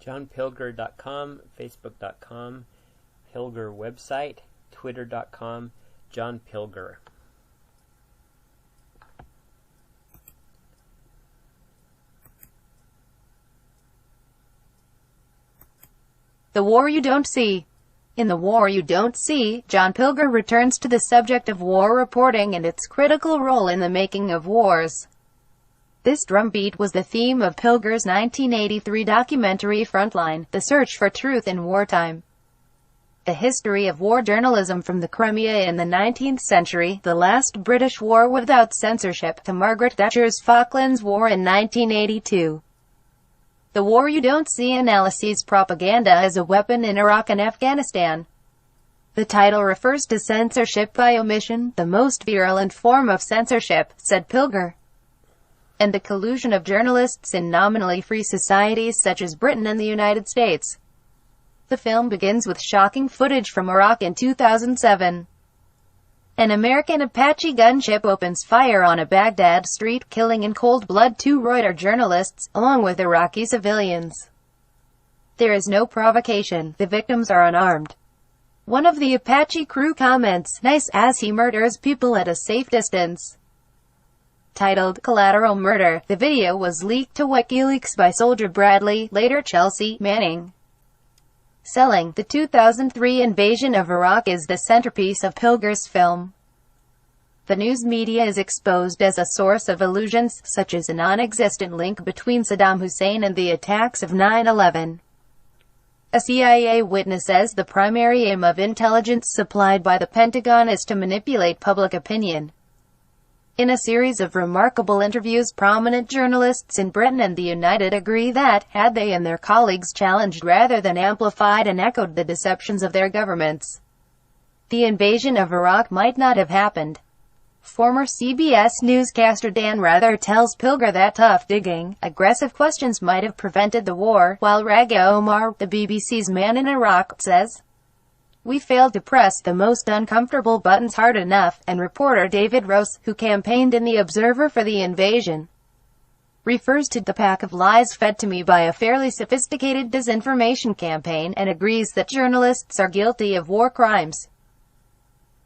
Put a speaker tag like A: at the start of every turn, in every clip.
A: johnpilger.com, facebook.com, Pilger website, twitter.com, John Pilger.
B: The War You Don't See. In The War You Don't See, John Pilger returns to the subject of war reporting and its critical role in the making of wars. This drumbeat was the theme of Pilger's 1983 documentary Frontline, The Search for Truth in Wartime. The history of war journalism from the Crimea in the 19th century, the last British war without censorship, to Margaret Thatcher's Falklands War in 1982. The War You Don't See analyses propaganda as a weapon in Iraq and Afghanistan. The title refers to censorship by omission, the most virulent form of censorship, said Pilger, and the collusion of journalists in nominally free societies such as Britain and the United States. The film begins with shocking footage from Iraq in 2007. An American Apache gunship opens fire on a Baghdad street, killing in cold blood 2 Reuters journalists, along with Iraqi civilians. There is no provocation, the victims are unarmed. One of the Apache crew comments, "Nice," as he murders people at a safe distance. Titled Collateral Murder, the video was leaked to Wikileaks by Soldier Bradley, later Chelsea Manning. Selling, the 2003 invasion of Iraq is the centerpiece of Pilger's film. The news media is exposed as a source of illusions, such as a non-existent link between Saddam Hussein and the attacks of 9/11. A CIA witness says the primary aim of intelligence supplied by the Pentagon is to manipulate public opinion. In a series of remarkable interviews, prominent journalists in Britain and the United agree that, had they and their colleagues challenged rather than amplified and echoed the deceptions of their governments, the invasion of Iraq might not have happened. Former CBS newscaster Dan Rather tells Pilger that tough digging, aggressive questions might have prevented the war, while Raga Omar, the BBC's man in Iraq, says, "We failed to press the most uncomfortable buttons hard enough," and reporter David Rose, who campaigned in The Observer for the invasion, refers to the pack of lies fed to me by a fairly sophisticated disinformation campaign, and agrees that journalists are guilty of war crimes.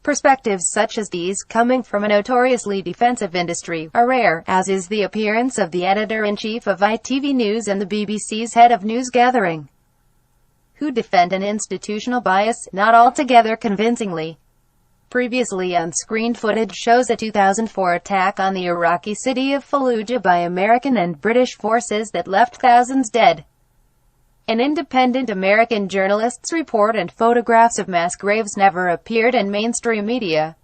B: Perspectives such as these, coming from a notoriously defensive industry, are rare, as is the appearance of the editor-in-chief of ITV News and the BBC's head of news gathering, who defend an institutional bias, not altogether convincingly. Previously unscreened footage shows a 2004 attack on the Iraqi city of Fallujah by American and British forces that left thousands dead. An independent American journalist's report and photographs of mass graves never appeared in mainstream media.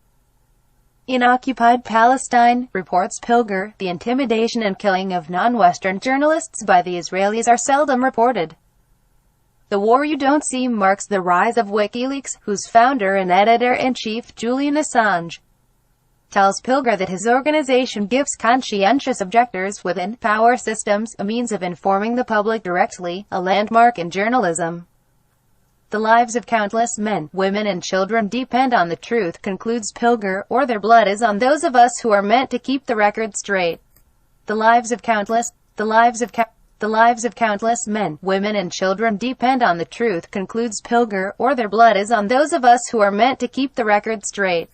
B: In occupied Palestine, reports Pilger, the intimidation and killing of non-Western journalists by the Israelis are seldom reported. The War You Don't See marks the rise of WikiLeaks, whose founder and editor-in-chief, Julian Assange, tells Pilger that his organization gives conscientious objectors within power systems a means of informing the public directly, a landmark in journalism. The lives of countless men, women and children depend on the truth, concludes Pilger, or their blood is on those of us who are meant to keep the record straight. The lives of countless men, women and children depend on the truth, concludes Pilger, or their blood is on those of us who are meant to keep the record straight.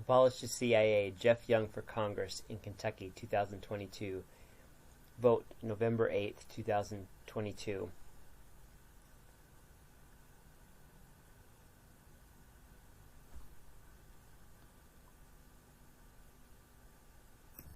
A: Abolish the CIA, Jeff Young for Congress in Kentucky, 2022. Vote November 8th, 2022.